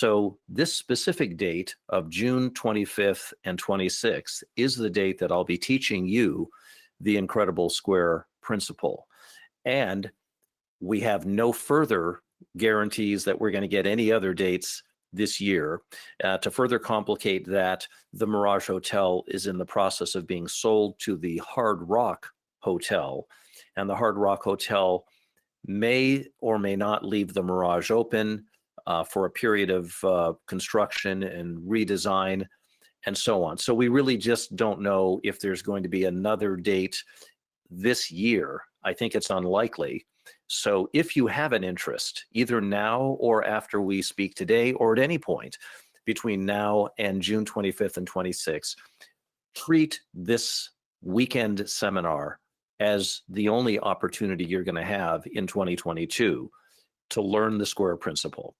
So this specific date of June 25th and 26th is the date that I'll be teaching you the incredible square principle. And we have no further guarantees that we're going to get any other dates this year. To further complicate that, the Mirage Hotel is in the process of being sold to the Hard Rock Hotel, and the Hard Rock Hotel may or may not leave the Mirage open for a period of construction and redesign and so on. So we really just don't know if there's going to be another date this year. I think it's unlikely. So if you have an interest, either now or after we speak today, or at any point between now and June 25th and 26th, treat this weekend seminar as the only opportunity you're going to have in 2022 to learn the square principle.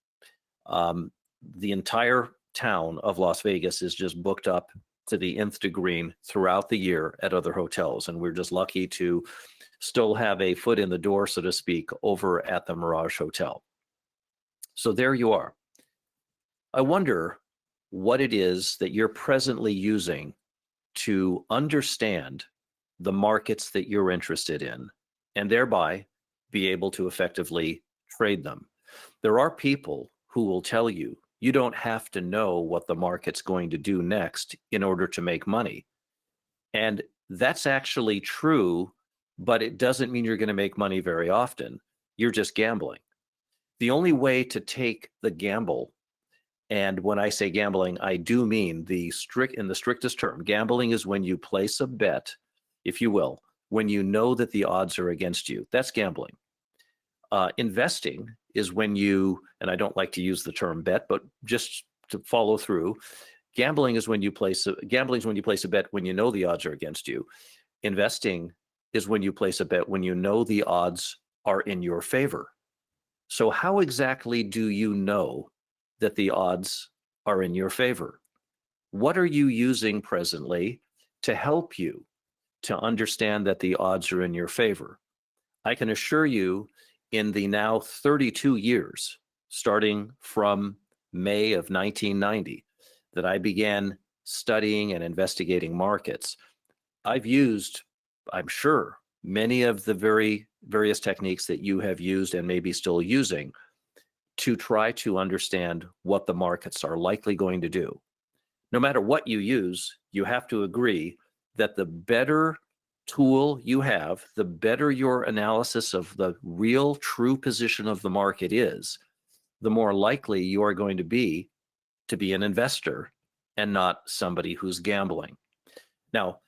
The entire town of Las Vegas is just booked up to the nth degree throughout the year at other hotels, and we're just lucky to still have a foot in the door, so to speak, over at the Mirage Hotel. So there you are. I wonder what it is that you're presently using to understand the markets that you're interested in, and thereby be able to effectively trade them. There are people who will tell you you don't have to know what the market's going to do next in order to make money. And that's actually true, but it doesn't mean you're going to make money very often. You're just gambling. The only way to take the gamble, and when I say gambling, I do mean in the strictest term, gambling is when you place a bet, if you will, when you know that the odds are against you. That's gambling. Investing is when you, and I don't like to use the term bet, but just to follow through, gambling is when you place a bet when you know the odds are against you. Investing is when you place a bet when you know the odds are in your favor. So how exactly do you know that the odds are in your favor? What are you using presently to help you to understand that the odds are in your favor? I can assure you, in the now 32 years, starting from May of 1990, that I began studying and investigating markets, I've used, I'm sure, many of the various techniques that you have used and maybe still using to try to understand what the markets are likely going to do. No matter what you use, you have to agree that the better tool you have, the better your analysis of the real true position of the market is, the more likely you are going to be an investor and not somebody who's gambling. Now,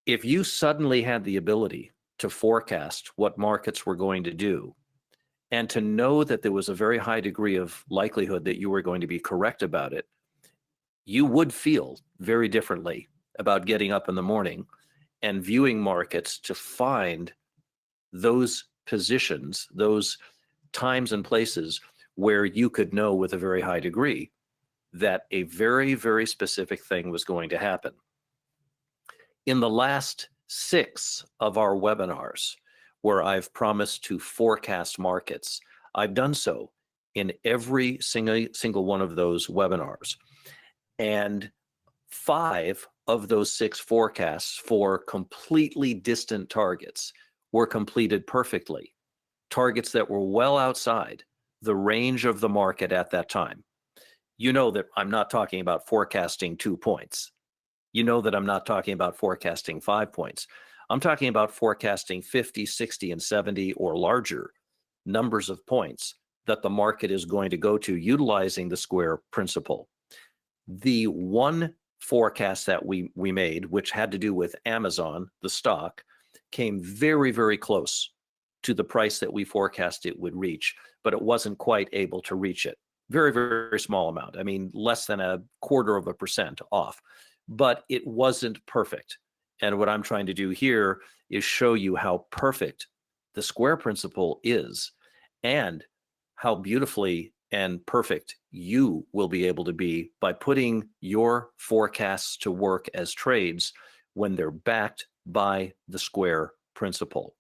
if you suddenly had the ability to forecast what markets were going to do, and to know that there was a very high degree of likelihood that you were going to be correct about it, you would feel very differently about getting up in the morning and viewing markets to find those positions, those times and places where you could know with a very high degree that a very, very specific thing was going to happen. In the last 6 of our webinars, where I've promised to forecast markets, I've done so in every single one of those webinars. And 5 of those 6 forecasts for completely distant targets were completed perfectly. Targets that were well outside the range of the market at that time. You know that I'm not talking about forecasting 2 points. You know that I'm not talking about forecasting 5 points. I'm talking about forecasting 50, 60, and 70 or larger numbers of points that the market is going to go to utilizing the square principle. The one forecast that we made, which had to do with Amazon, the stock, came very, very close to the price that we forecast it would reach, but it wasn't quite able to reach it. Very, very small amount. I mean, less than 0.25% off, but it wasn't perfect. And what I'm trying to do here is show you how perfect the square principle is and how beautifully and perfect you will be able to be by putting your forecasts to work as trades when they're backed by the square principle.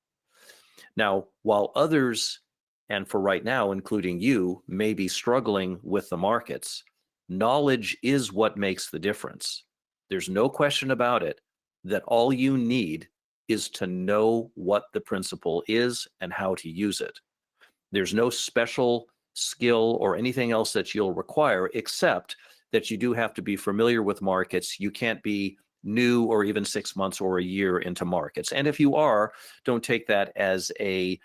Now, while others and for right now, including you, may be struggling with the markets, knowledge is what makes the difference. There's no question about it that all you need is to know what the principle is and how to use it. There's no special skill or anything else that you'll require, except that you do have to be familiar with markets. You can't be new or even 6 months or a year into markets. And if you are, don't take that as a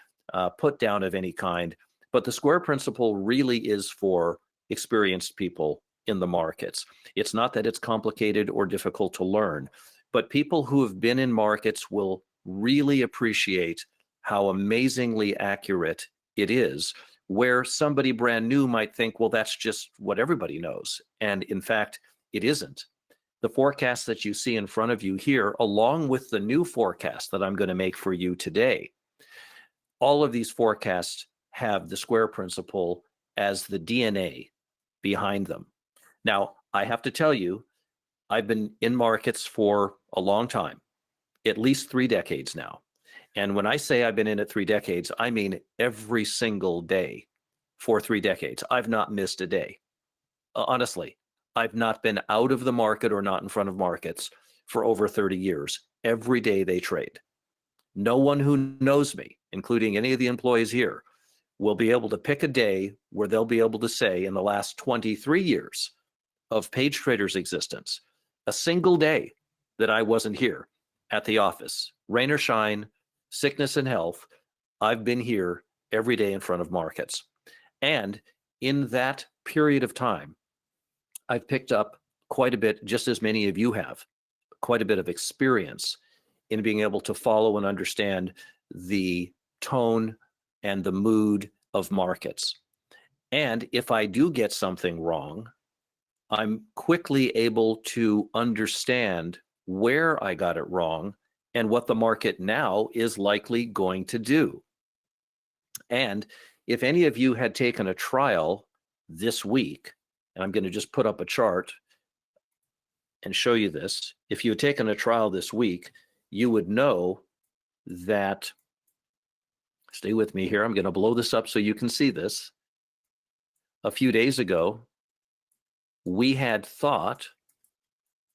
put down of any kind. But the square principle really is for experienced people in the markets. It's not that it's complicated or difficult to learn, but people who have been in markets will really appreciate how amazingly accurate it is, where somebody brand new might think, well, that's just what everybody knows. And in fact, it isn't. The forecast that you see in front of you here, along with the new forecast that I'm going to make for you today, all of these forecasts have the square principle as the DNA behind them. Now, I have to tell you, I've been in markets for a long time, at least 3 decades now. And when I say I've been in it 3 decades, I mean every single day for 3 decades. I've not missed a day. Honestly, I've not been out of the market or not in front of markets for over 30 years. Every day they trade. No one who knows me, including any of the employees here, will be able to pick a day where they'll be able to say in the last 23 years of Page Trader's existence, a single day that I wasn't here at the office, rain or shine, sickness and health, I've been here every day in front of markets. And in that period of time, I've picked up quite a bit, just as many of you have, quite a bit of experience in being able to follow and understand the tone and the mood of markets. And if I do get something wrong, I'm quickly able to understand where I got it wrong and what the market now is likely going to do. And if any of you had taken a trial this week, and I'm going to just put up a chart and show you this, if you had taken a trial this week, you would know that, stay with me here, I'm going to blow this up so you can see this. A few days ago, we had thought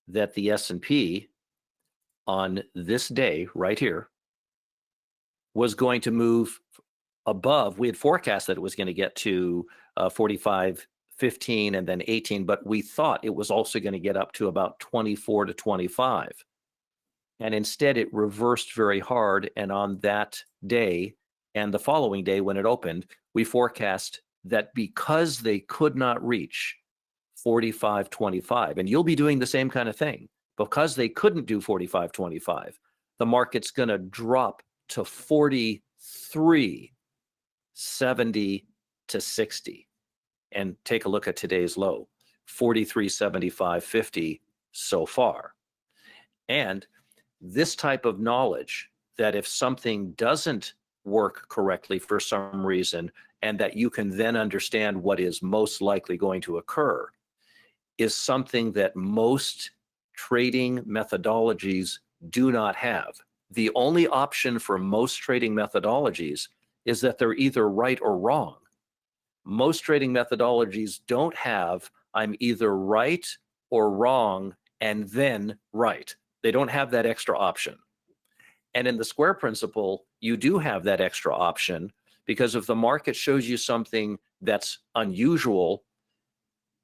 that the S&P on this day right here was going to move above. We had forecast that it was going to get to 45, 15, and then 18, but we thought it was also going to get up to about 24 to 25. And instead it reversed very hard. And on that day and the following day when it opened, we forecast that because they could not reach 45.25, and you'll be doing the same kind of thing, because they couldn't do 45.25, the market's going to drop to 43.70 to 60. And take a look at today's low, 43.75.50 so far. And this type of knowledge, that if something doesn't work correctly for some reason, and that you can then understand what is most likely going to occur, is something that most trading methodologies do not have. The only option for most trading methodologies is that they're either right or wrong. Most trading methodologies don't have, I'm either right or wrong and then right. They don't have that extra option. And in the square principle, you do have that extra option, because if the market shows you something that's unusual,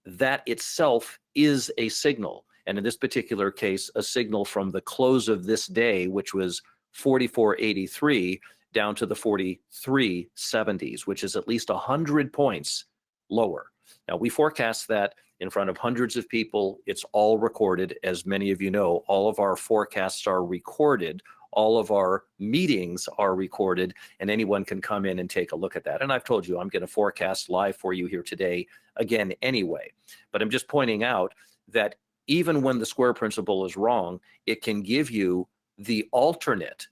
that itself is a signal. And in this particular case, a signal from the close of this day, which was 44.83 down to the 43.70s, which is at least 100 points lower. Now, we forecast that in front of hundreds of people. It's all recorded. As many of you know, all of our forecasts are recorded. All of our meetings are recorded, and anyone can come in and take a look at that. And I've told you, I'm going to forecast live for you here today again anyway. But I'm just pointing out that even when the square principle is wrong, it can give you the alternate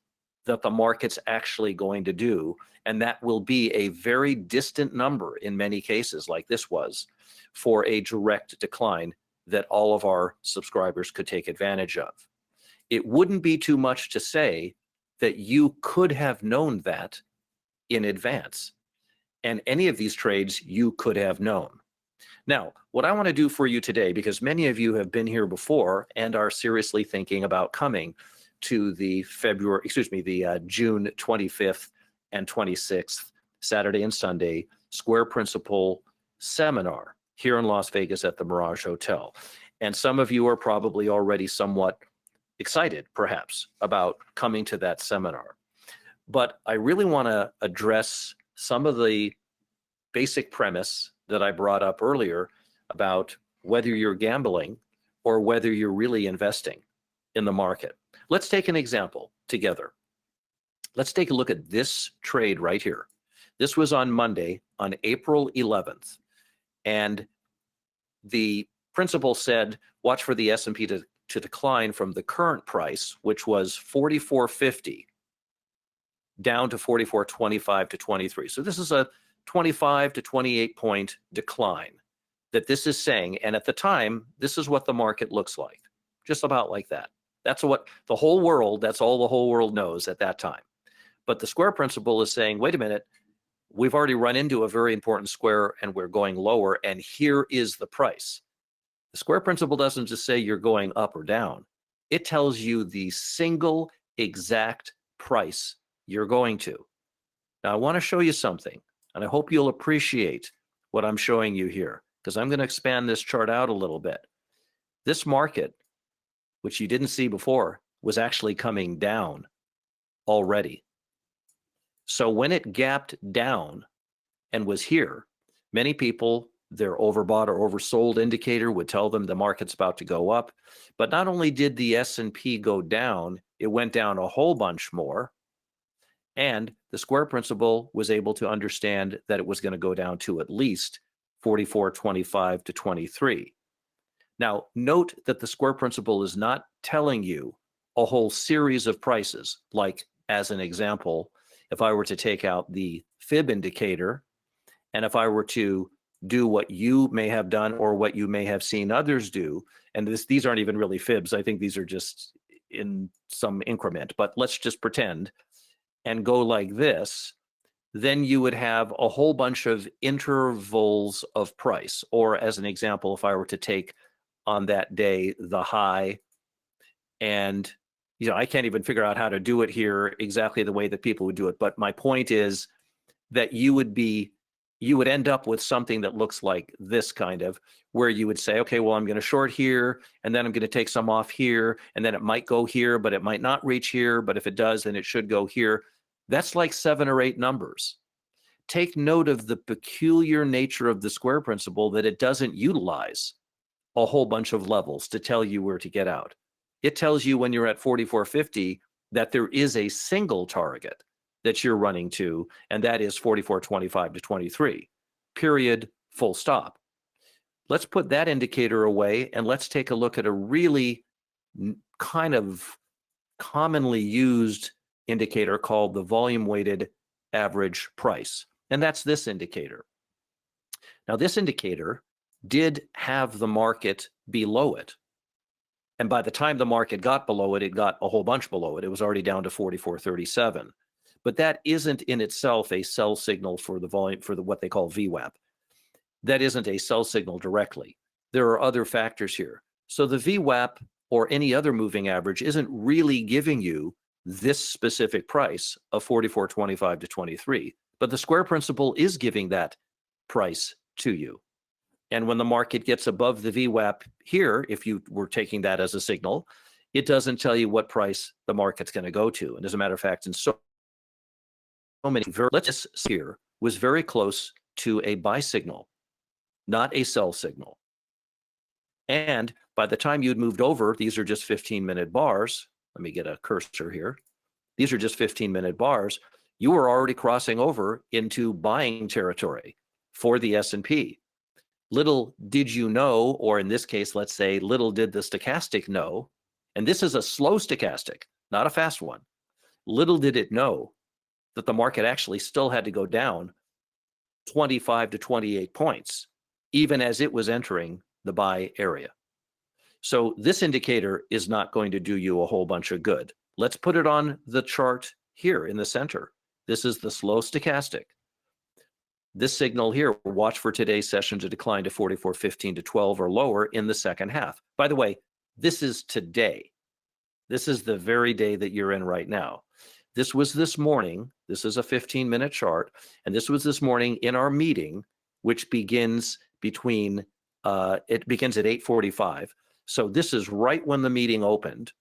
that the market's actually going to do. And that will be a very distant number in many cases, like this was, for a direct decline that all of our subscribers could take advantage of. It wouldn't be too much to say that you could have known that in advance. And any of these trades you could have known. Now, what I want to do for you today, because many of you have been here before and are seriously thinking about coming to the June 25th and 26th, Saturday and Sunday, Square Principle seminar here in Las Vegas at the Mirage Hotel. And some of you are probably already somewhat excited, perhaps, about coming to that seminar. But I really want to address some of the basic premise that I brought up earlier about whether you're gambling or whether you're really investing in the market. Let's take an example together. Let's take a look at this trade right here. This was on Monday, on April 11th. And the principal said, watch for the S&P to decline from the current price, which was 44.50, down to 44.25 to 23. So this is a 25 to 28 point decline that this is saying. And at the time, this is what the market looks like, just about like that. That's what the whole world, that's all the whole world knows at that time. But the square principle is saying, wait a minute, we've already run into a very important square and we're going lower, and here is the price. The square principle doesn't just say you're going up or down. It tells you the single exact price you're going to. Now, I want to show you something, and I hope you'll appreciate what I'm showing you here, because I'm going to expand this chart out a little bit. This market, which you didn't see before, was actually coming down already. So when it gapped down and was here, many people, their overbought or oversold indicator would tell them the market's about to go up. But not only did the S&P go down, it went down a whole bunch more. And the square principle was able to understand that it was going to go down to at least 44.25 to 23. Now, note that the square principle is not telling you a whole series of prices. Like, as an example, if I were to take out the fib indicator, and if I were to do what you may have done or what you may have seen others do, and these aren't even really fibs, I think these are just in some increment, but let's just pretend, and go like this, then you would have a whole bunch of intervals of price. Or as an example, if I were to take on that day the high, and I can't even figure out how to do it here exactly the way that people would do it, but my point is that you would end up with something that looks like this kind of, where you would say, okay, well, I'm going to short here, and then I'm going to take some off here, and then it might go here, but it might not reach here, but if it does, then it should go here. That's like 7 or 8 numbers. Take note of the peculiar nature of the square principle, that it doesn't utilize a whole bunch of levels to tell you where to get out. It tells you when you're at 44.50 that there is a single target that you're running to, and that is 44.25 to 23, period, full stop. Let's put that indicator away, and let's take a look at a really kind of commonly used indicator called the volume weighted average price. And that's this indicator. Now, this indicator did have the market below it. And by the time the market got below it, it got a whole bunch below it. It was already down to 44.37. But that isn't in itself a sell signal for the volume, for what they call VWAP. That isn't a sell signal directly. There are other factors here. So the VWAP or any other moving average isn't really giving you this specific price of 44.25 to 23. But the square principle is giving that price to you. And when the market gets above the VWAP here, if you were taking that as a signal, it doesn't tell you what price the market's going to go to. And as a matter of fact, in so many, this here was very close to a buy signal, not a sell signal. And by the time you'd moved over, these are just 15-minute bars. Let me get a cursor here. These are just 15-minute bars. You were already crossing over into buying territory for the S&P. Little did you know, or in this case, let's say, little did the stochastic know, and this is a slow stochastic, not a fast one. Little did it know that the market actually still had to go down 25 to 28 points, even as it was entering the buy area. So this indicator is not going to do you a whole bunch of good. Let's put it on the chart here in the center. This is the slow stochastic. This signal here, watch for today's session to decline to 44.15 to 12 or lower in the second half. By the way, this is today. This is the very day that you're in right now. This was this morning. This is a 15-minute chart. And this was this morning in our meeting, which begins between, it begins at 8:45. So this is right when the meeting opened.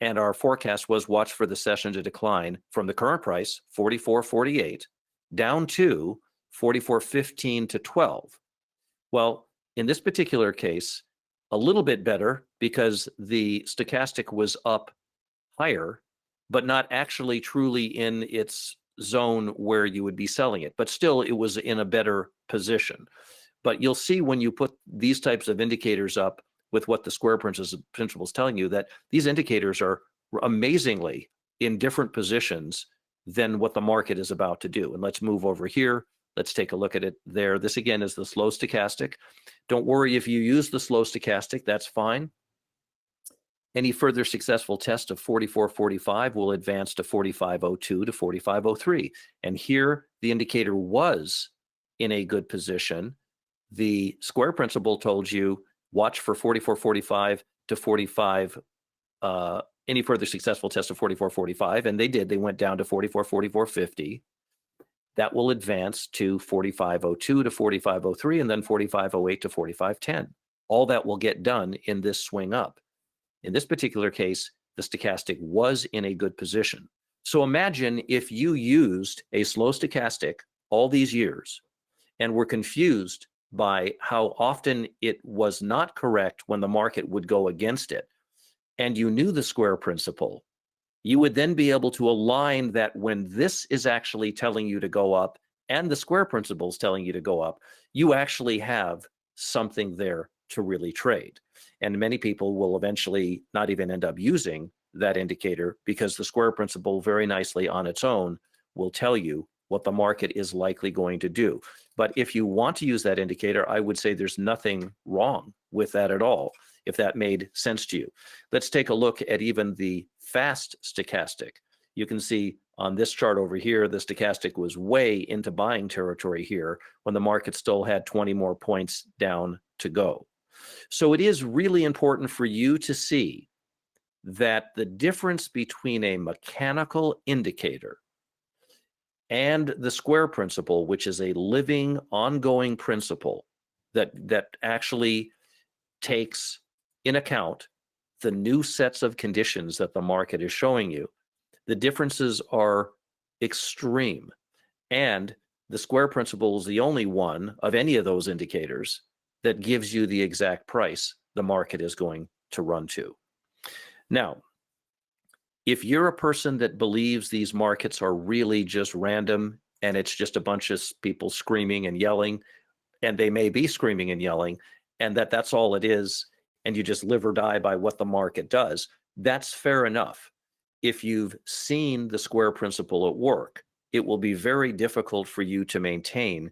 And our forecast was watch for the session to decline from the current price, 44.48, down to 44.15 to 12. Well, in this particular case, a little bit better because the stochastic was up higher, but not actually truly in its zone where you would be selling it. But still, it was in a better position. But you'll see when you put these types of indicators up with what the square principle is telling you, that these indicators are amazingly in different positions than what the market is about to do. And let's move over here. Let's take a look at it there. This again is the slow stochastic. Don't worry if you use the slow stochastic, that's fine. Any further successful test of 44.45 will advance to 45.02 to 45.03. And here the indicator was in a good position. The square principle told you watch for 44.45 to 45, any further successful test of 44.45, and they did. They went down to 44.50. That will advance to 45.02 to 45.03, and then 45.08 to 45.10. All that will get done in this swing up. In this particular case, the stochastic was in a good position. So imagine if you used a slow stochastic all these years and were confused by how often it was not correct when the market would go against it, and you knew the square principle, you would then be able to align that when this is actually telling you to go up and the square principle is telling you to go up, you actually have something there to really trade. And many people will eventually not even end up using that indicator because the square principle very nicely on its own will tell you what the market is likely going to do. But if you want to use that indicator, I would say there's nothing wrong with that at all, if that made sense to you. Let's take a look at even the fast stochastic. You can see on this chart over here, the stochastic was way into buying territory here when the market still had 20 more points down to go. So it is really important for you to see that the difference between a mechanical indicator and the square principle, which is a living, ongoing principle that actually takes in account the new sets of conditions that the market is showing you, the differences are extreme. And the square principle is the only one of any of those indicators that gives you the exact price the market is going to run to. Now, if you're a person that believes these markets are really just random and it's just a bunch of people screaming and yelling, and they may be screaming and yelling, and that's all it is, and you just live or die by what the market does, that's fair enough. If you've seen the square principle at work, it will be very difficult for you to maintain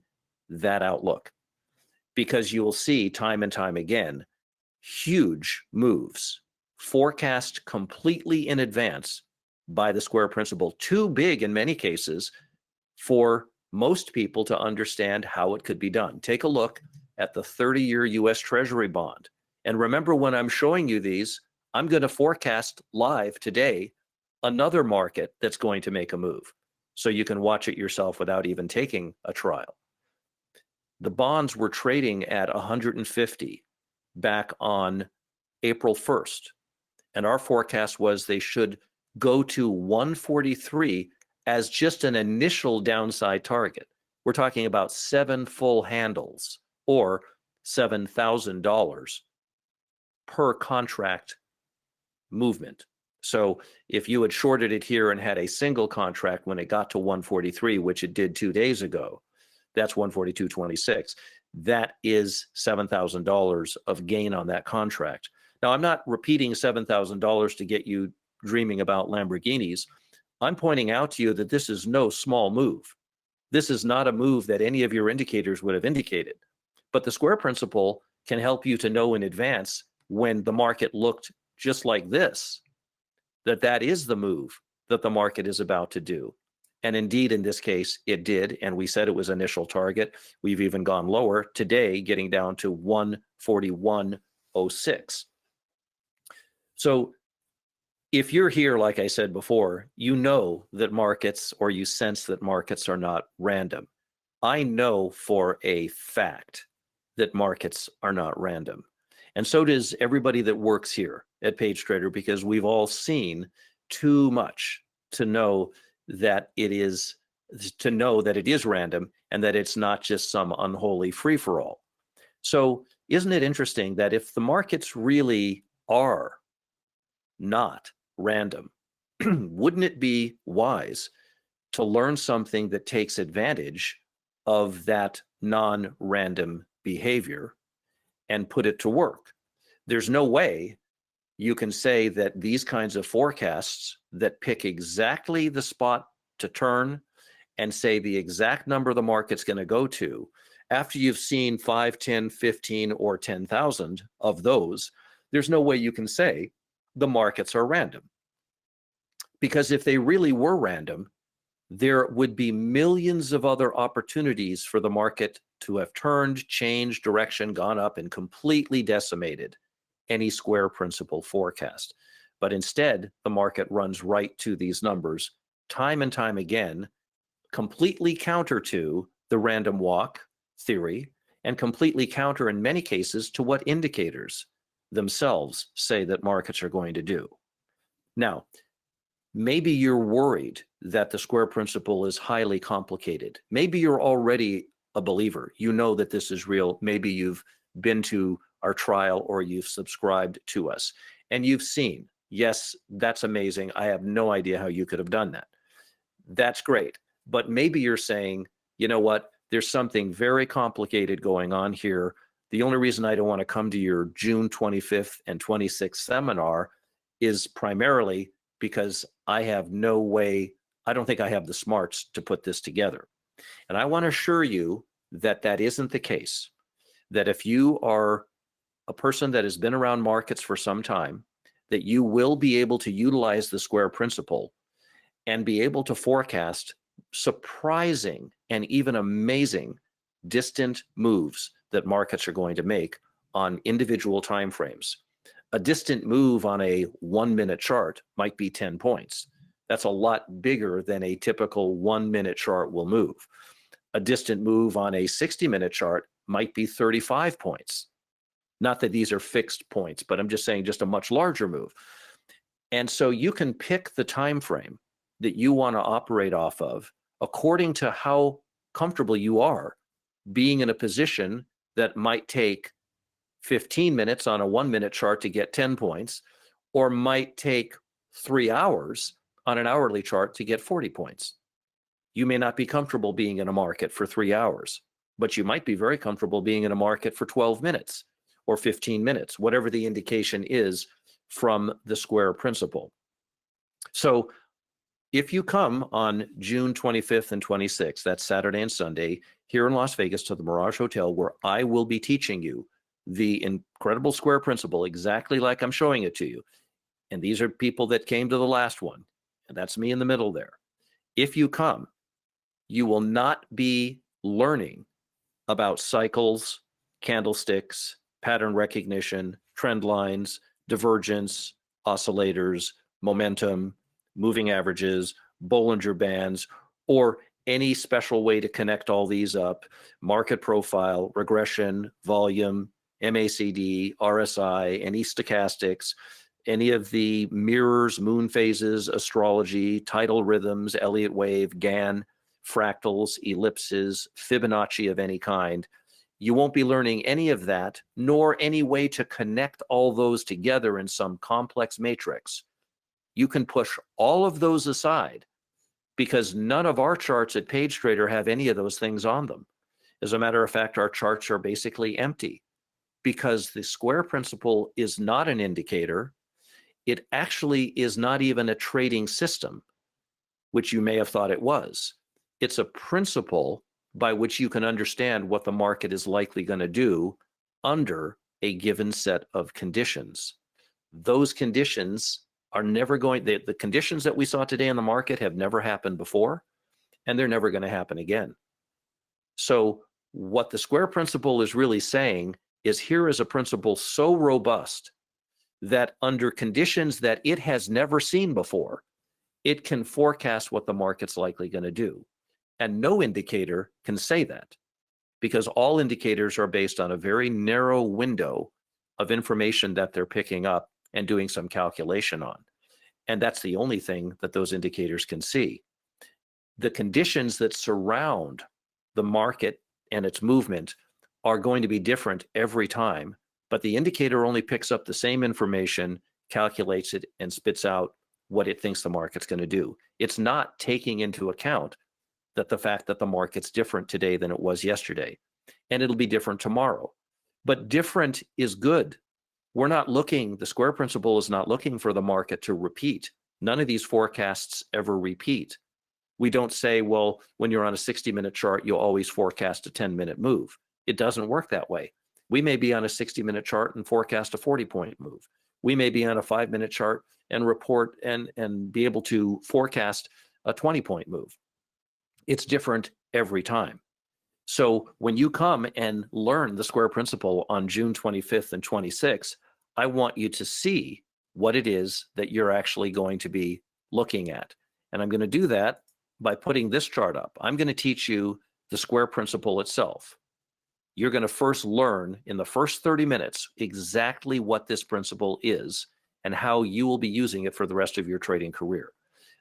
that outlook because you will see time and time again huge moves forecast completely in advance by the square principle, too big in many cases for most people to understand how it could be done. Take a look at the 30-year US Treasury bond. And remember, when I'm showing you these, I'm going to forecast live today another market that's going to make a move. So you can watch it yourself without even taking a trial. The bonds were trading at 150 back on April 1st. And our forecast was they should go to 143 as just an initial downside target. We're talking about 7 full handles or $7,000 per contract movement. So if you had shorted it here and had a single contract when it got to 143, which it did 2 days ago, that's 142.26. That is $7,000 of gain on that contract. Now, I'm not repeating $7,000 to get you dreaming about Lamborghinis. I'm pointing out to you that this is no small move. This is not a move that any of your indicators would have indicated. But the square principle can help you to know in advance when the market looked just like this, that is the move that the market is about to do. And indeed, in this case, it did. And we said it was initial target. We've even gone lower today, getting down to 141.06. So if you're here, like I said before, you know that markets, or you sense that markets are not random. I know for a fact that markets are not random. And so does everybody that works here at PageTrader, because we've all seen too much to know that it is random, and that it's not just some unholy free-for-all. So isn't it interesting that if the markets really are not random, wouldn't it be wise to learn something that takes advantage of that non-random behavior and put it to work? There's no way you can say that these kinds of forecasts that pick exactly the spot to turn and say the exact number the market's going to go to, after you've seen 5, 10, 15, or 10,000 of those, there's no way you can say the markets are random. Because if they really were random, there would be millions of other opportunities for the market to have turned, changed direction, gone up, and completely decimated any square principle forecast. But instead, the market runs right to these numbers time and time again, completely counter to the random walk theory, and completely counter in many cases to what indicators themselves say that markets are going to do. Now, maybe you're worried that the square principle is highly complicated. Maybe you're already a believer. You know that this is real. Maybe you've been to our trial, or you've subscribed to us and you've seen, yes, that's amazing. I have no idea how you could have done that. That's great. But maybe you're saying, you know what, there's something very complicated going on here. The only reason I don't want to come to your June 25th and 26th seminar is primarily because I have no way, I don't think I have the smarts to put this together. And I want to assure you that that isn't the case. That if you are a person that has been around markets for some time, that you will be able to utilize the square principle and be able to forecast surprising and even amazing distant moves that markets are going to make on individual time frames. A distant move on a 1-minute chart might be 10 points. That's a lot bigger than a typical 1-minute chart will move. A distant move on a 60-minute chart might be 35 points. Not that these are fixed points, but I'm just saying just a much larger move. And so you can pick the time frame that you want to operate off of according to how comfortable you are being in a position that might take 15 minutes on a 1-minute chart to get 10 points, or might take 3 hours on an hourly chart to get 40 points. You may not be comfortable being in a market for 3 hours, but you might be very comfortable being in a market for 12 minutes or 15 minutes, whatever the indication is from the square principle. So if you come on June 25th and 26th, that's Saturday and Sunday, here in Las Vegas to the Mirage Hotel, where I will be teaching you the incredible square principle exactly like I'm showing it to you. And these are people that came to the last one, and that's me in the middle there. If you come, you will not be learning about cycles, candlesticks, pattern recognition, trend lines, divergence, oscillators, momentum, moving averages, Bollinger Bands, or any special way to connect all these up, market profile, regression, volume, MACD, RSI, any stochastics, any of the mirrors, moon phases, astrology, tidal rhythms, Elliott wave, Gann, fractals, ellipses, Fibonacci of any kind. You won't be learning any of that, nor any way to connect all those together in some complex matrix. You can push all of those aside because none of our charts at PageTrader have any of those things on them. As a matter of fact, our charts are basically empty because the square principle is not an indicator. It actually is not even a trading system, which you may have thought it was. It's a principle by which you can understand what the market is likely going to do under a given set of conditions. Those conditions are never going, the conditions that we saw today in the market have never happened before. and they're never going to happen again. So what the square principle is really saying is, here is a principle so robust that under conditions that it has never seen before, it can forecast what the market's likely going to do. And no indicator can say that, because all indicators are based on a very narrow window of information that they're picking up and doing some calculation on. And that's the only thing that those indicators can see. The conditions that surround the market and its movement are going to be different every time, but the indicator only picks up the same information, calculates it, and spits out what it thinks the market's going to do. It's not taking into account that the fact that the market's different today than it was yesterday, and it'll be different tomorrow. But different is good. We're not looking, the square principle is not looking for the market to repeat. None of these forecasts ever repeat. We don't say, well, when you're on a 60-minute chart, you'll always forecast a 10-minute move. It doesn't work that way. We may be on a 60-minute chart and forecast a 40-point move. We may be on a 5-minute chart and report and be able to forecast a 20-point move. It's different every time. So when you come and learn the square principle on June 25th and 26th, I want you to see what it is that you're actually going to be looking at. And I'm going to do that by putting this chart up. I'm going to teach you the square principle itself. You're going to first learn in the first 30 minutes exactly what this principle is and how you will be using it for the rest of your trading career.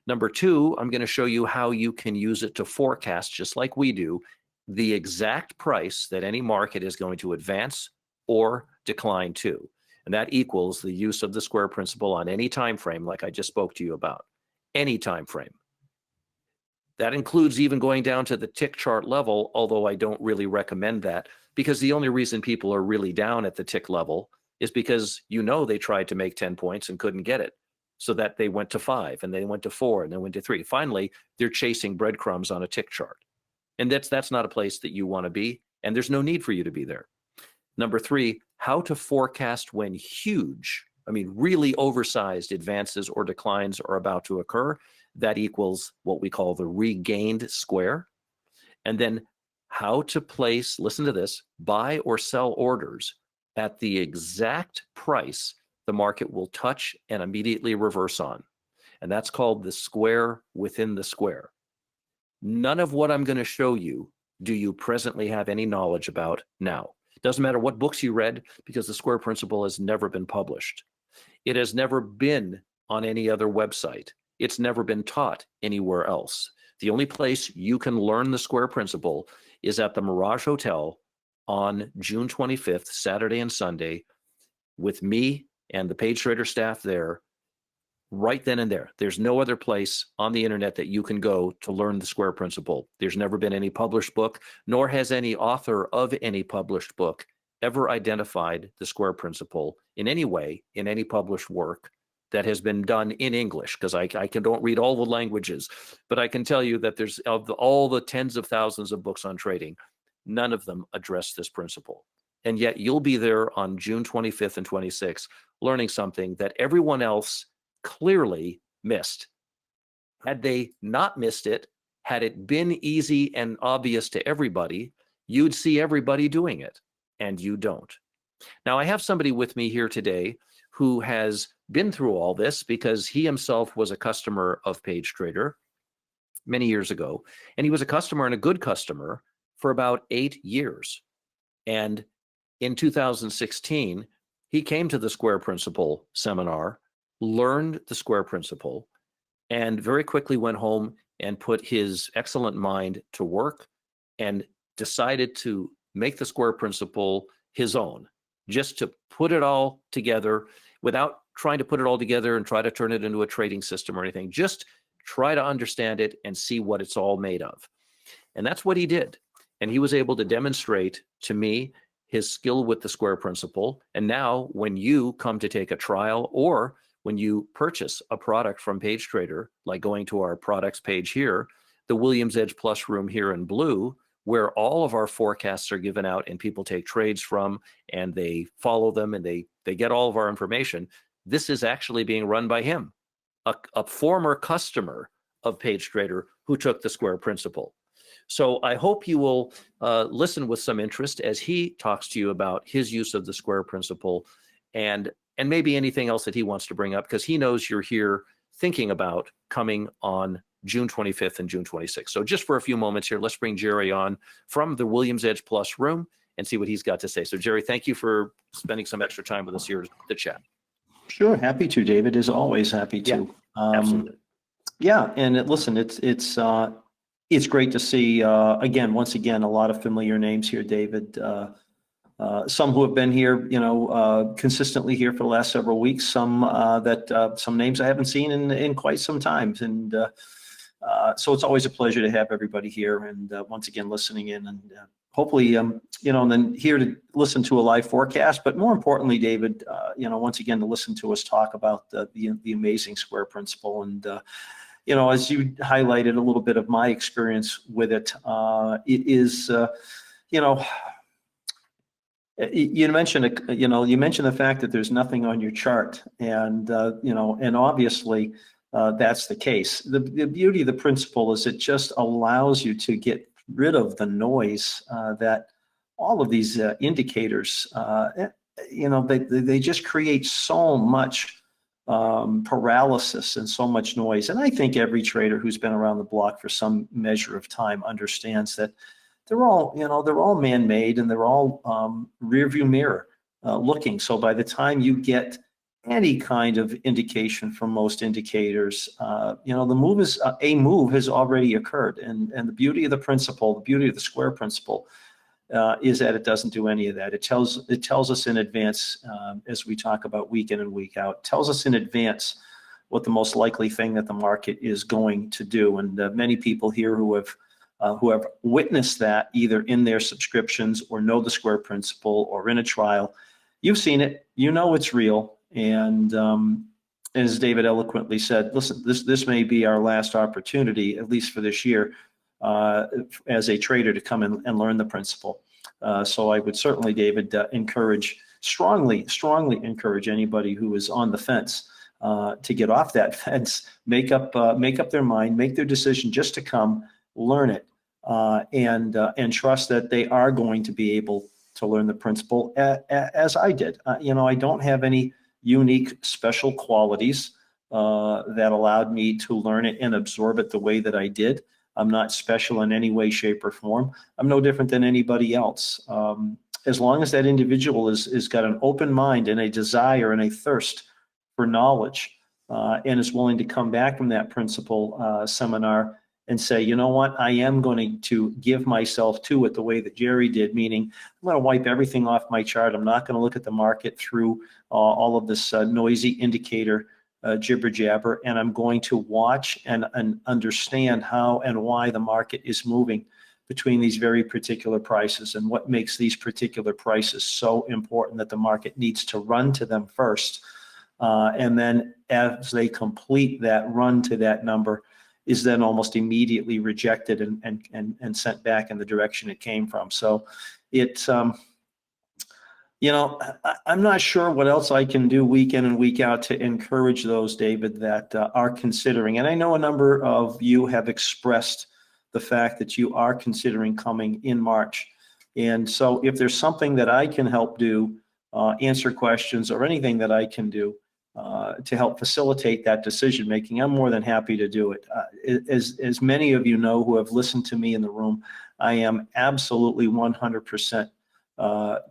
Number two, I'm going to show you how you can use it to forecast, just like we do, the exact price that any market is going to advance or decline to. And that equals the use of the square principle on any time frame, like I just spoke to you about. Any time frame. That includes even going down to the tick chart level, although I don't really recommend that, because the only reason people are really down at the tick level is because they tried to make 10 points and couldn't get it. So that they went to 5 and they went to 4 and they went to 3. Finally, they're chasing breadcrumbs on a tick chart. And that's not a place that you want to be, and there's no need for you to be there. Number 3, how to forecast when huge, really oversized advances or declines are about to occur. That equals what we call the regained square. And then how to place, listen to this, buy or sell orders at the exact price the market will touch and immediately reverse on. And that's called the square within the square. None of what I'm going to show you do you presently have any knowledge about now. It doesn't matter what books you read, because the square principle has never been published. It has never been on any other website. It's never been taught anywhere else. The only place you can learn the square principle is at the Mirage Hotel on June 25th, Saturday and Sunday, with me and the Page Trader staff there, right then and there. There's no other place on the internet that you can go to learn the square principle. There's never been any published book, nor has any author of any published book ever identified the square principle in any way, in any published work that has been done in English, because I don't read all the languages, but I can tell you that there's, of all the tens of thousands of books on trading, none of them address this principle. And yet you'll be there on June 25th and 26th learning something that everyone else clearly missed. Had they not missed it, had it been easy and obvious to everybody, you'd see everybody doing it, and you don't. Now, I have somebody with me here today who has been through all this, because he himself was a customer of Page Trader many years ago, and he was a customer, and a good customer, for about 8 years. And in 2016, he came to the Square Principle seminar, learned the Square Principle, and very quickly went home and put his excellent mind to work and decided to make the Square Principle his own, just to put it all together without trying to put it all together and try to turn it into a trading system or anything. Just try to understand it and see what it's all made of. And that's what he did. And he was able to demonstrate to me his skill with the Square Principle. And now when you come to take a trial, or when you purchase a product from Page Trader, like going to our products page here, the Williams Edge Plus room here in blue, where all of our forecasts are given out and people take trades from, and they follow them, and they get all of our information. This is actually being run by him, a former customer of Page Trader who took the square principle. So I hope you will listen with some interest as he talks to you about his use of the square principle and maybe anything else that he wants to bring up, because he knows you're here thinking about coming on June 25th and June 26th. So just for a few moments here, let's bring Jerry on from the Williams Edge Plus room and see what he's got to say. So Jerry, thank you for spending some extra time with us here to chat. Sure, happy to, David. As always, happy to. Absolutely. Yeah, and listen, it's great to see once again a lot of familiar names here, David. Some who have been here, consistently here for the last several weeks. Some some names I haven't seen in quite some time, and so it's always a pleasure to have everybody here and once again listening in, and hopefully and then here to listen to a live forecast, but more importantly, David, once again to listen to us talk about the amazing square principle. And as you highlighted a little bit of my experience with it, it is you mentioned the fact that there's nothing on your chart, and and obviously that's the case. The beauty of the principle is it just allows you to get rid of the noise that all of these indicators, they just create so much paralysis and so much noise. And I think every trader who's been around the block for some measure of time understands that they're all man-made, and they're all rearview mirror looking. So by the time you get any kind of indication from most indicators, the move has already occurred. And the beauty of the principle, the beauty of the square principle, is that it doesn't do any of that. It tells us in advance, as we talk about week in and week out, tells us in advance what the most likely thing that the market is going to do. And many people here who have witnessed that either in their subscriptions or know the square principle or in a trial, you've seen it, it's real. And as David eloquently said, listen, this may be our last opportunity, at least for this year, as a trader to come and learn the principle. So I would certainly, David, strongly encourage anybody who is on the fence to get off that fence, make up their mind, make their decision just to come, learn it, and trust that they are going to be able to learn the principle as I did. I don't have any unique special qualities that allowed me to learn it and absorb it the way that I did. I'm not special in any way, shape, or form. I'm no different than anybody else. As long as that individual is got an open mind and a desire and a thirst for knowledge, and is willing to come back from that principle seminar and say, you know what, I am going to give myself to it the way that Jerry did, meaning I'm going to wipe everything off my chart. I'm not going to look at the market through all of this noisy indicator jibber jabber, and I'm going to watch and understand how and why the market is moving between these very particular prices, and what makes these particular prices so important that the market needs to run to them first. And then as they complete that run to that number, is then almost immediately rejected and sent back in the direction it came from. So it's, I'm not sure what else I can do week in and week out to encourage those, David, that are considering. And I know a number of you have expressed the fact that you are considering coming in March. And so if there's something that I can help do, answer questions, or anything that I can do to help facilitate that decision making, I'm more than happy to do it. As many of you know who have listened to me in the room, I am absolutely 100%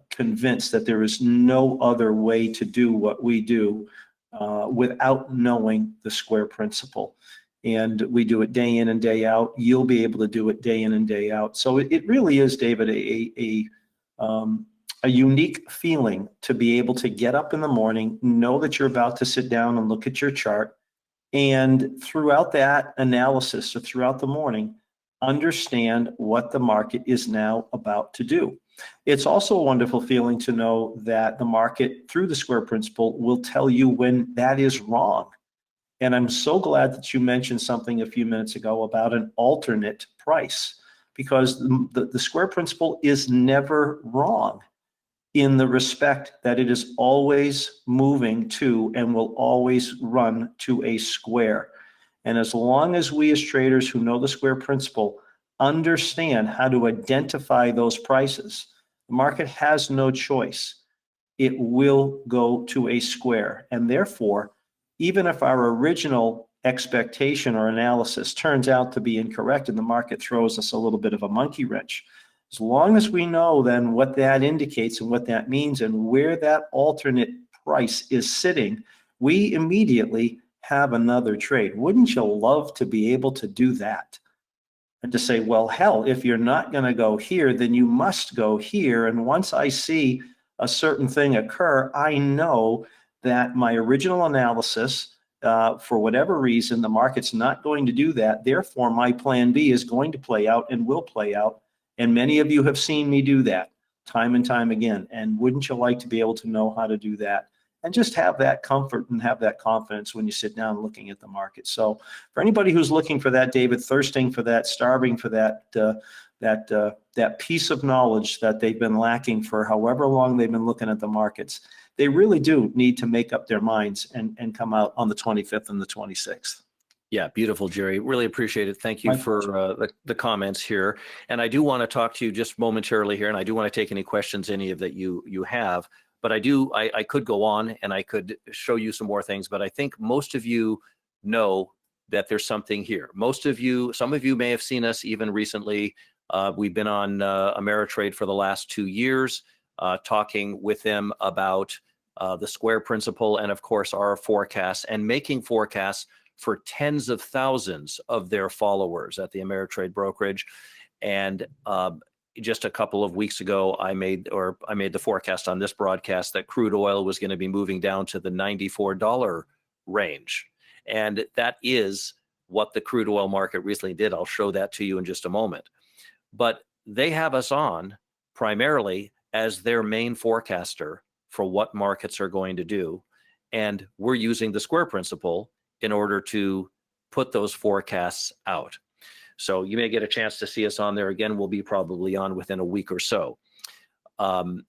convinced that there is no other way to do what we do without knowing the square principle. And we do it day in and day out. You'll be able to do it day in and day out. So it really is, David, a unique feeling to be able to get up in the morning, know that you're about to sit down and look at your chart, and throughout that analysis or throughout the morning, understand what the market is now about to do. It's also a wonderful feeling to know that the market, through the square principle, will tell you when that is wrong. And I'm so glad that you mentioned something a few minutes ago about an alternate price, because the square principle is never wrong, in the respect that it is always moving to and will always run to a square. And as long as we as traders who know the square principle understand how to identify those prices, the market has no choice. It will go to a square. And therefore, even if our original expectation or analysis turns out to be incorrect and the market throws us a little bit of a monkey wrench, as long as we know then what that indicates and what that means and where that alternate price is sitting, we immediately have another trade. Wouldn't you love to be able to do that? And to say, well, hell, if you're not going to go here, then you must go here. And once I see a certain thing occur, I know that my original analysis, for whatever reason, the market's not going to do that. Therefore, my plan B is going to play out and will play out. And many of you have seen me do that time and time again. And wouldn't you like to be able to know how to do that? And just have that comfort and have that confidence when you sit down looking at the market. So for anybody who's looking for that, David, thirsting for that, starving for that, that piece of knowledge that they've been lacking for however long they've been looking at the markets, they really do need to make up their minds and come out on the 25th and the 26th. Yeah, beautiful, Jerry. Really appreciate it. Thank you My for the comments here. And I do want to talk to you just momentarily here, and I do want to take any questions, any of that you have. But I could go on and I could show you some more things, but I think most of you know that there's something here. Some of you may have seen us even recently. We've been on Ameritrade for the last 2 years, talking with them about the square principle and of course our forecasts and making forecasts for tens of thousands of their followers at the Ameritrade brokerage. And just a couple of weeks ago, I made the forecast on this broadcast that crude oil was going to be moving down to the $94 range. And that is what the crude oil market recently did. I'll show that to you in just a moment. But they have us on primarily as their main forecaster for what markets are going to do. And we're using the square principle in order to put those forecasts out. So you may get a chance to see us on there again. We'll be probably on within a week or so. Now,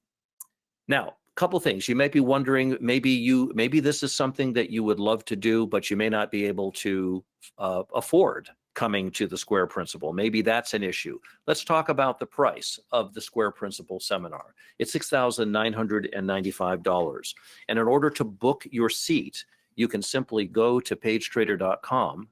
a couple things. You might be wondering, maybe this is something that you would love to do, but you may not be able to afford coming to the square principle. Maybe that's an issue. Let's talk about the price of the square principle seminar. It's $6,995. And in order to book your seat, you can simply go to pagetrader.com.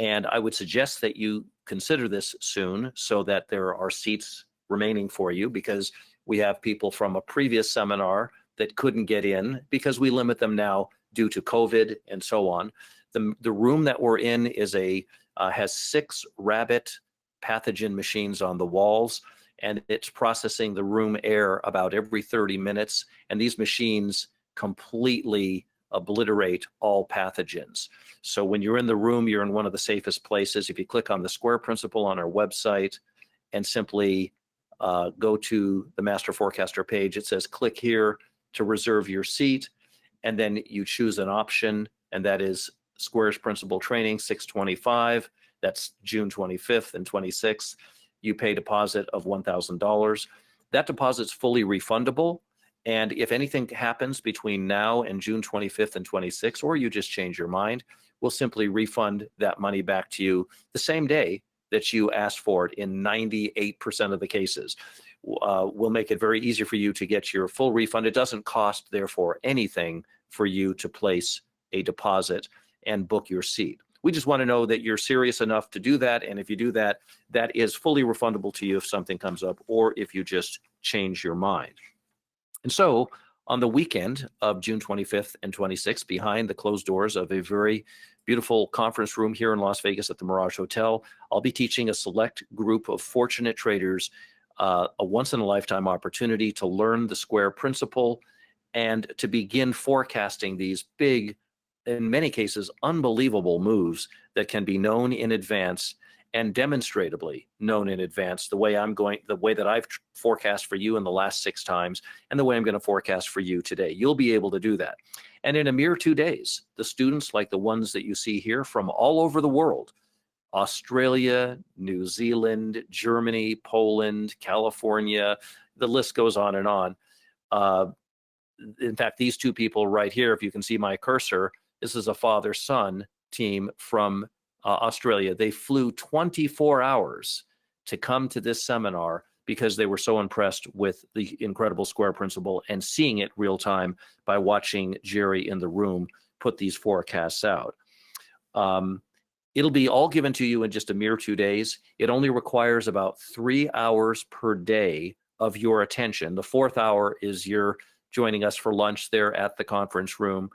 And I would suggest that you consider this soon so that there are seats remaining for you, because we have people from a previous seminar that couldn't get in because we limit them now due to COVID and so on. The room that we're in is has 6 rabbit pathogen machines on the walls, and it's processing the room air about every 30 minutes. And these machines completely obliterate all pathogens. So when you're in the room, you're in one of the safest places. If you click on the square principle on our website and simply go to the Master Forecaster page, it says click here to reserve your seat. And then you choose an option, and that is Squares Principle Training 625. That's June 25th and 26th. You pay a deposit of $1,000. That deposit's fully refundable. And if anything happens between now and June 25th and 26th, or you just change your mind, we'll simply refund that money back to you the same day that you asked for it in 98% of the cases. We'll make it very easy for you to get your full refund. It doesn't cost, therefore, anything for you to place a deposit and book your seat. We just want to know that you're serious enough to do that. And if you do that, that is fully refundable to you if something comes up or if you just change your mind. And so on the weekend of June 25th and 26th, behind the closed doors of a very beautiful conference room here in Las Vegas at the Mirage Hotel, I'll be teaching a select group of fortunate traders a once-in-a-lifetime opportunity to learn the square principle and to begin forecasting these big, in many cases, unbelievable moves that can be known in advance and demonstrably known in advance, the way that I've forecast for you in the last 6 times, and the way I'm going to forecast for you today. You'll be able to do that. And in a mere 2 days, the students like the ones that you see here from all over the world, Australia, New Zealand, Germany, Poland, California, the list goes on and on. In fact, these 2 people right here, if you can see my cursor, this is a father-son team from Australia. They flew 24 hours to come to this seminar because they were so impressed with the incredible square principle and seeing it real time by watching Jerry in the room put these forecasts out. It'll be all given to you in just a mere 2 days. It only requires about 3 hours per day of your attention. The fourth hour is you're joining us for lunch there at the conference room,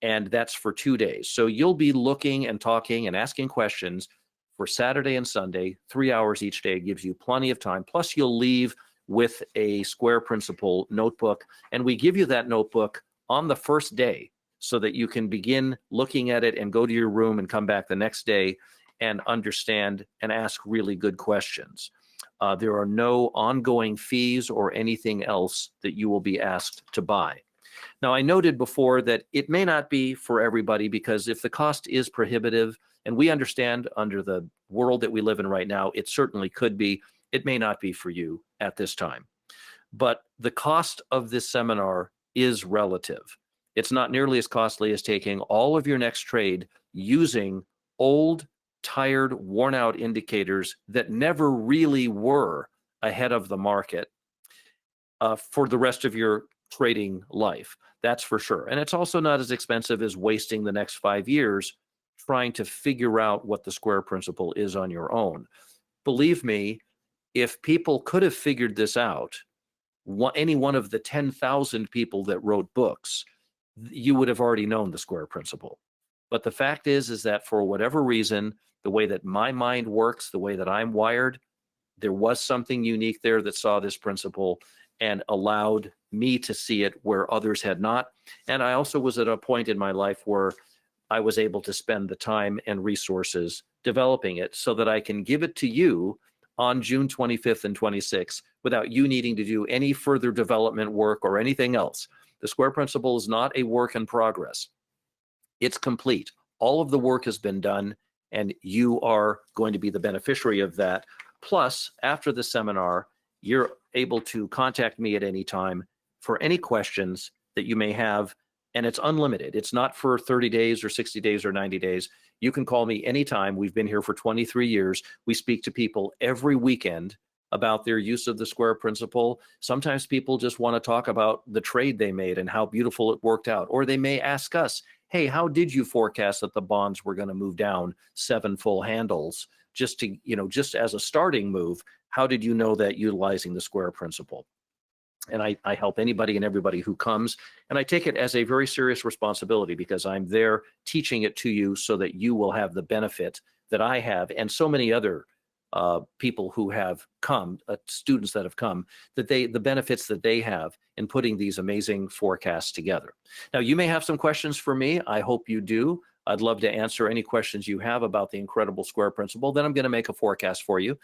and that's for 2 days. So you'll be looking and talking and asking questions for Saturday and Sunday. 3 hours each day gives you plenty of time. Plus, you'll leave with a square principle notebook, and we give you that notebook on the first day so that you can begin looking at it and go to your room and come back the next day and understand and ask really good questions. There are no ongoing fees or anything else that you will be asked to buy. Now, I noted before that it may not be for everybody, because if the cost is prohibitive, and we understand under the world that we live in right now, it certainly could be, it may not be for you at this time. But the cost of this seminar is relative. It's not nearly as costly as taking all of your next trade using old, tired, worn out indicators that never really were ahead of the market for the rest of your trading life. That's for sure. And it's also not as expensive as wasting the next 5 years trying to figure out what the square principle is on your own. Believe me, if people could have figured this out, any one of the 10,000 people that wrote books, you would have already known the square principle. But the fact is that for whatever reason, the way that my mind works, the way that I'm wired, there was something unique there that saw this principle and allowed me to see it where others had not. And I also was at a point in my life where I was able to spend the time and resources developing it so that I can give it to you on June 25th and 26th without you needing to do any further development work or anything else. The square principle is not a work in progress. It's complete. All of the work has been done, and you are going to be the beneficiary of that. Plus, after the seminar, you're able to contact me at any time for any questions that you may have, and it's unlimited. It's not for 30 days or 60 days or 90 days. You can call me anytime. We've been here for 23 years. We speak to people every weekend about their use of the square principle. Sometimes people just want to talk about the trade they made and how beautiful it worked out. Or they may ask us, hey, how did you forecast that the bonds were going to move down 7 full handles? Just to, just as a starting move, how did you know that utilizing the square principle? And I help anybody and everybody who comes, and I take it as a very serious responsibility because I'm there teaching it to you so that you will have the benefit that I have and so many other people who have come, students that have come, that the benefits that they have in putting these amazing forecasts together. Now, you may have some questions for me. I hope you do. I'd love to answer any questions you have about the incredible square principle. Then I'm going to make a forecast for you.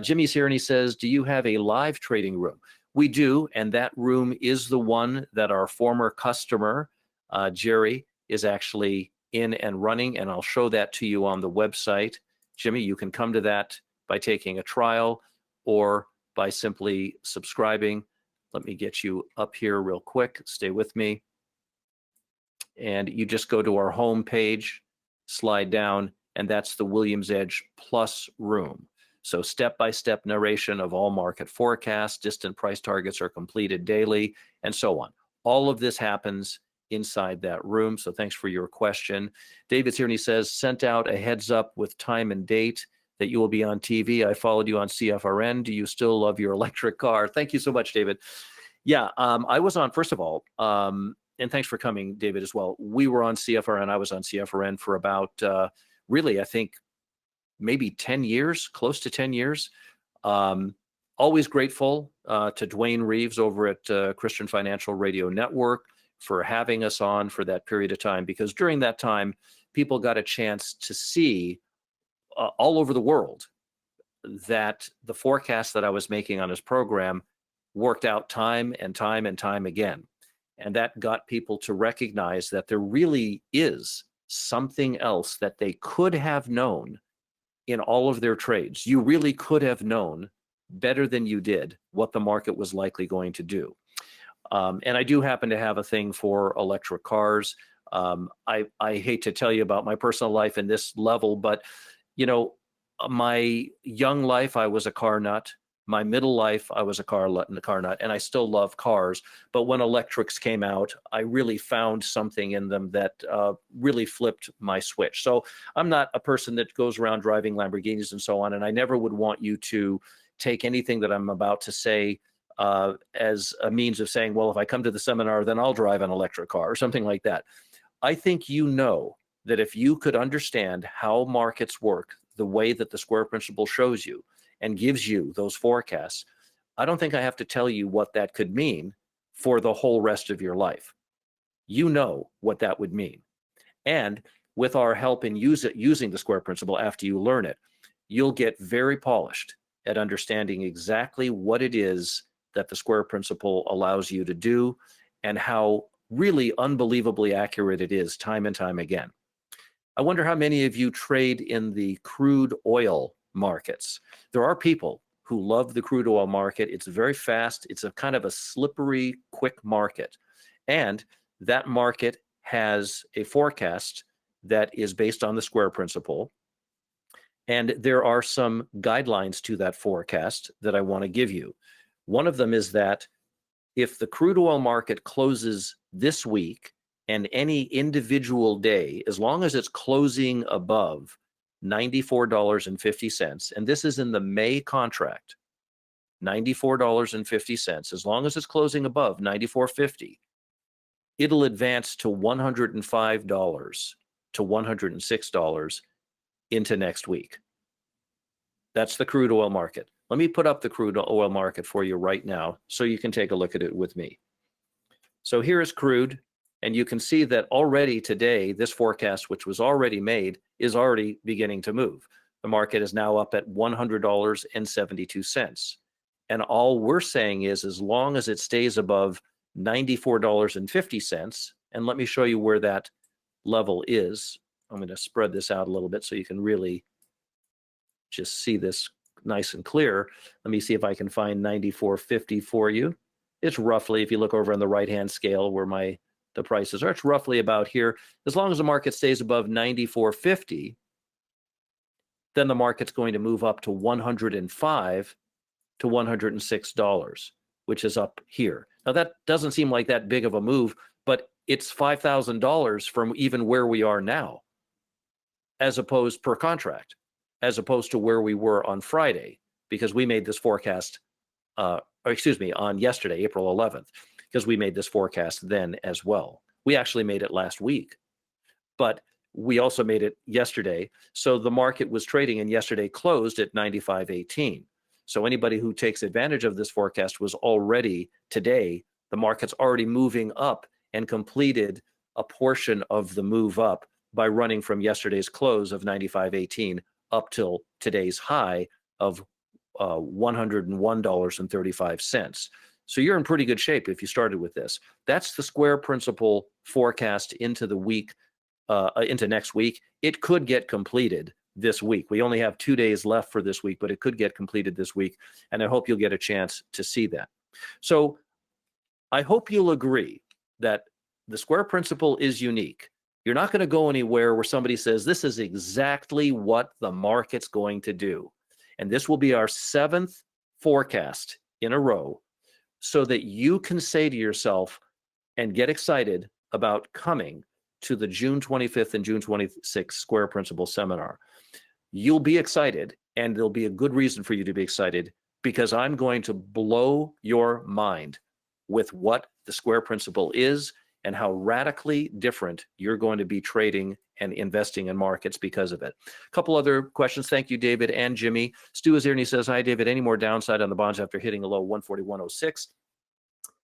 Jimmy's here and he says, do you have a live trading room? We do, and that room is the one that our former customer, Jerry, is actually in and running, and I'll show that to you on the website. Jimmy, you can come to that by taking a trial or by simply subscribing. Let me get you up here real quick. Stay with me. And you just go to our home page, slide down, and that's the Williams Edge Plus room. So step-by-step narration of all market forecasts, distant price targets are completed daily, and so on. All of this happens inside that room. So thanks for your question. David's here and he says, sent out a heads up with time and date that you will be on TV. I followed you on CFRN. Do you still love your electric car? Thank you so much, David. Yeah, I was on, first of all, and thanks for coming, David, as well. We were on CFRN. I was on CFRN for about, really, I think, maybe 10 years, close to 10 years. Always grateful to Dwayne Reeves over at Christian Financial Radio Network for having us on for that period of time, because during that time, people got a chance to see all over the world that the forecast that I was making on his program worked out time and time and time again. And that got people to recognize that there really is something else that they could have known in all of their trades. You really could have known better than you did what the market was likely going to do. And I do happen to have a thing for electric cars. I hate to tell you about my personal life in this level, but you know, my young life, I was a car nut. My middle life, I was a car nut, and I still love cars. But when electrics came out, I really found something in them that really flipped my switch. So I'm not a person that goes around driving Lamborghinis and so on, and I never would want you to take anything that I'm about to say as a means of saying, well, if I come to the seminar, then I'll drive an electric car or something like that. I think you know that if you could understand how markets work, the way that the square principle shows you and gives you those forecasts, I don't think I have to tell you what that could mean for the whole rest of your life. You know what that would mean. And with our help in using the square principle after you learn it, you'll get very polished at understanding exactly what it is that the square principle allows you to do and how really unbelievably accurate it is time and time again. I wonder how many of you trade in the crude oil markets. There are people who love the crude oil market. It's very fast. It's a kind of a slippery, quick market. And that market has a forecast that is based on the square principle. And there are some guidelines to that forecast that I want to give you. One of them is that if the crude oil market closes this week and any individual day, as long as it's closing above $94.50, and this is in the May contract, $94.50, as long as it's closing above $94.50, it'll advance to $105 to $106 into next week. That's the crude oil market. Let me put up the crude oil market for you right now so you can take a look at it with me. So here is crude, and you can see that already today, this forecast, which was already made, is already beginning to move. The market is now up at $100.72. And all we're saying is as long as it stays above $94.50, and let me show you where that level is. I'm going to spread this out a little bit so you can really just see this nice and clear. Let me see if I can find 94.50 for you. It's roughly, if you look over on the right-hand scale where the prices are, it's roughly about here. As long as the market stays above 94.50, then the market's going to move up to $105 to $106, which is up here. Now that doesn't seem like that big of a move, but it's $5,000 from even where we are now, as opposed per contract, as opposed to where we were on Friday, because we made this forecast, on yesterday, April 11th, because we made this forecast then as well. We actually made it last week, but we also made it yesterday. So the market was trading and yesterday closed at 95.18. So anybody who takes advantage of this forecast was already today, the market's already moving up and completed a portion of the move up by running from yesterday's close of 95.18 up till today's high of $101.35. So you're in pretty good shape if you started with this. That's the square principle forecast into the week, into next week. It could get completed this week. We only have 2 days left for this week, but it could get completed this week. And I hope you'll get a chance to see that. So I hope you'll agree that the square principle is unique. You're not going to go anywhere where somebody says, this is exactly what the market's going to do. And this will be our 7th forecast in a row so that you can say to yourself and get excited about coming to the June 25th and June 26th Square Principle Seminar. You'll be excited, and there'll be a good reason for you to be excited, because I'm going to blow your mind with what the Square Principle is and how radically different you're going to be trading and investing in markets because of it. A couple other questions. Thank you, David and Jimmy. Stu is here and he says, hi, David. Any more downside on the bonds after hitting a low 141.06?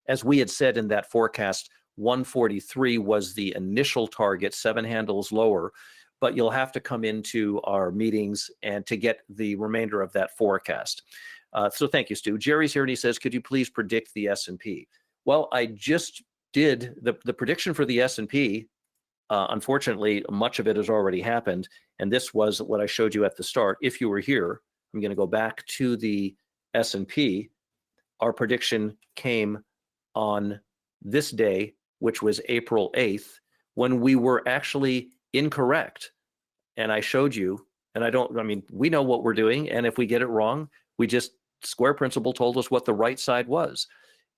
As we had said in that forecast, 143 was the initial target, 7 handles lower, but you'll have to come into our meetings and to get the remainder of that forecast. So thank you, Stu. Jerry's here and he says, could you please predict the S&P? Well, I just did the prediction for the S&P. Unfortunately, much of it has already happened. And this was what I showed you at the start. If you were here, I'm going to go back to the S&P. Our prediction came on this day, which was April 8th, when we were actually incorrect. And I showed you, and I mean, we know what we're doing. And if we get it wrong, square principle told us what the right side was.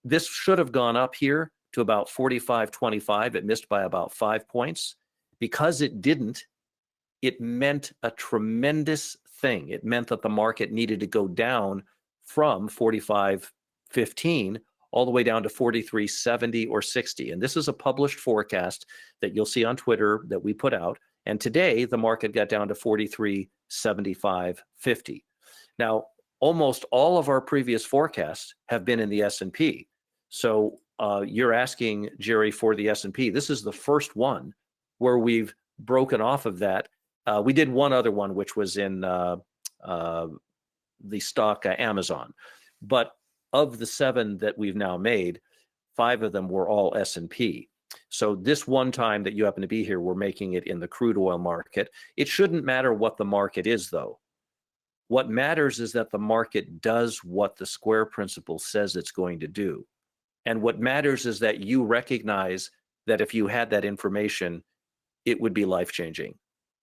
This should have gone up here to about 45.25. It missed by about 5 points. Because it didn't, it meant a tremendous thing. It meant that the market needed to go down from 45.15 all the way down to 43.70 or 60. And this is a published forecast that you'll see on Twitter that we put out. And today the market got down to 43.75.50. Now, almost all of our previous forecasts have been in the S&P. So you're asking, Jerry, for the S&P. This is the first one where we've broken off of that. We did one other one, which was in the stock Amazon. But of the 7 that we've now made, 5 of them were all S&P. So this one time that you happen to be here, we're making it in the crude oil market. It shouldn't matter what the market is, though. What matters is that the market does what the square principle says it's going to do. And what matters is that you recognize that if you had that information, it would be life-changing.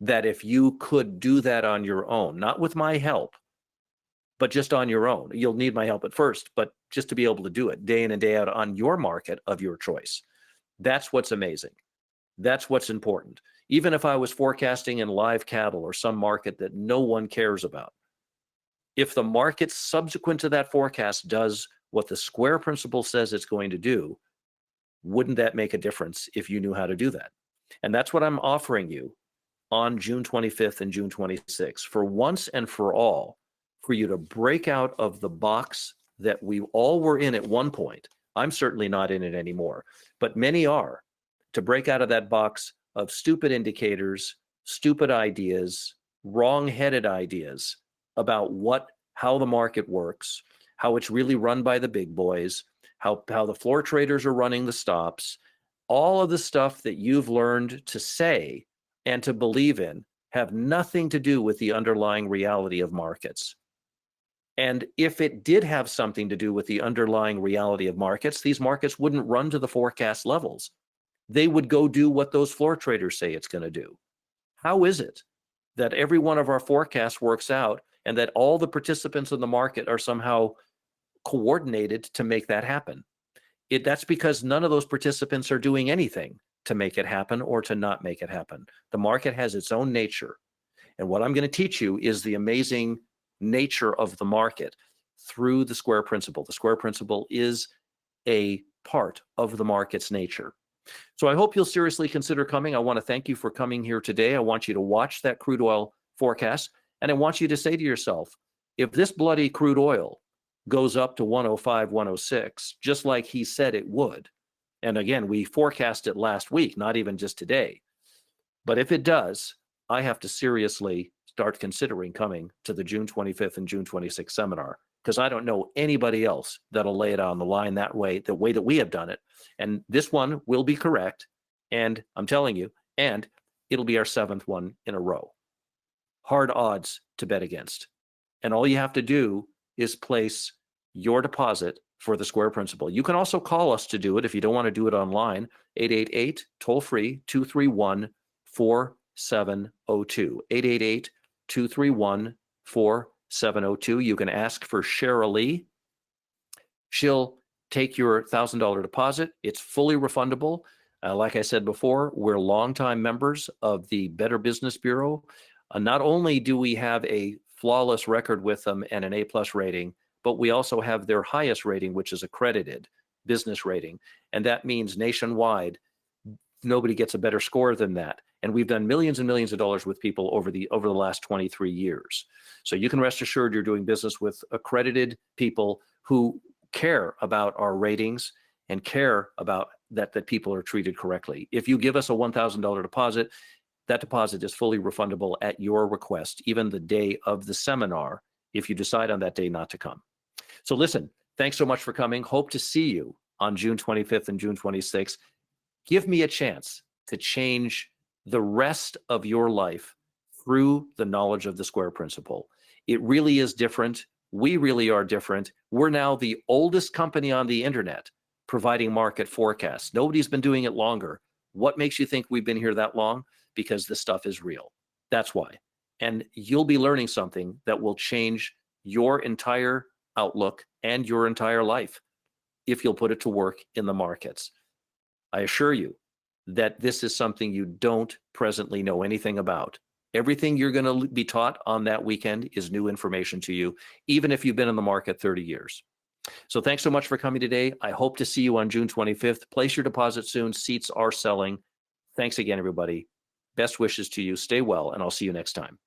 That if you could do that on your own, not with my help, but just on your own. You'll need my help at first, but just to be able to do it day in and day out on your market of your choice. That's what's amazing. That's what's important. Even if I was forecasting in live cattle or some market that no one cares about, if the market subsequent to that forecast does what the square principle says it's going to do, wouldn't that make a difference if you knew how to do that? And that's what I'm offering you on June 25th and June 26th, for once and for all, for you to break out of the box that we all were in at one point. I'm certainly not in it anymore, but many are, to break out of that box of stupid indicators, stupid ideas, wrong-headed ideas about how the market works, how it's really run by the big boys, how the floor traders are running the stops. All of the stuff that you've learned to say and to believe in have nothing to do with the underlying reality of markets. And if it did have something to do with the underlying reality of markets, these markets wouldn't run to the forecast levels. They would go do what those floor traders say it's going to do. How is it that every one of our forecasts works out and that all the participants in the market are somehow coordinated to make that happen? That's because none of those participants are doing anything to make it happen or to not make it happen. The market has its own nature. And what I'm going to teach you is the amazing nature of the market through the square principle. The square principle is a part of the market's nature. So I hope you'll seriously consider coming. I want to thank you for coming here today. I want you to watch that crude oil forecast, and I want you to say to yourself, if this bloody crude oil goes up to 105, 106, just like he said it would, and again, we forecast it last week, not even just today, but if it does, I have to seriously start considering coming to the June 25th and June 26th seminar, because I don't know anybody else that'll lay it on the line that way, the way that we have done it. And this one will be correct. And I'm telling you, and it'll be our 7th one in a row. Hard odds to bet against. And all you have to do is place your deposit for the square principle. You can also call us to do it if you don't want to do it online. 888 toll free 231 4702. 888 231 4702. You can ask for Cheryl Lee. She'll take your $1,000 deposit. It's fully refundable. Like I said before, we're longtime members of the Better Business Bureau. Not only do we have a flawless record with them and an A+ rating, but we also have their highest rating, which is accredited business rating. And that means nationwide, nobody gets a better score than that. And we've done millions and millions of dollars with people over the last 23 years. So you can rest assured you're doing business with accredited people who care about our ratings and care about that people are treated correctly. If you give us a $1,000 deposit, that deposit is fully refundable at your request, even the day of the seminar, if you decide on that day not to come. So listen, thanks so much for coming. Hope to see you on June 25th and June 26th. Give me a chance to change the rest of your life through the knowledge of the square principle. It really is different. We really are different. We're now the oldest company on the internet providing market forecasts. Nobody's been doing it longer. What makes you think we've been here that long? Because this stuff is real. That's why. And you'll be learning something that will change your entire outlook and your entire life if you'll put it to work in the markets. I assure you that this is something you don't presently know anything about. Everything you're going to be taught on that weekend is new information to you, even if you've been in the market 30 years. So thanks so much for coming today. I hope to see you on June 25th. Place your deposit soon. Seats are selling. Thanks again, everybody. Best wishes to you. Stay well, and I'll see you next time.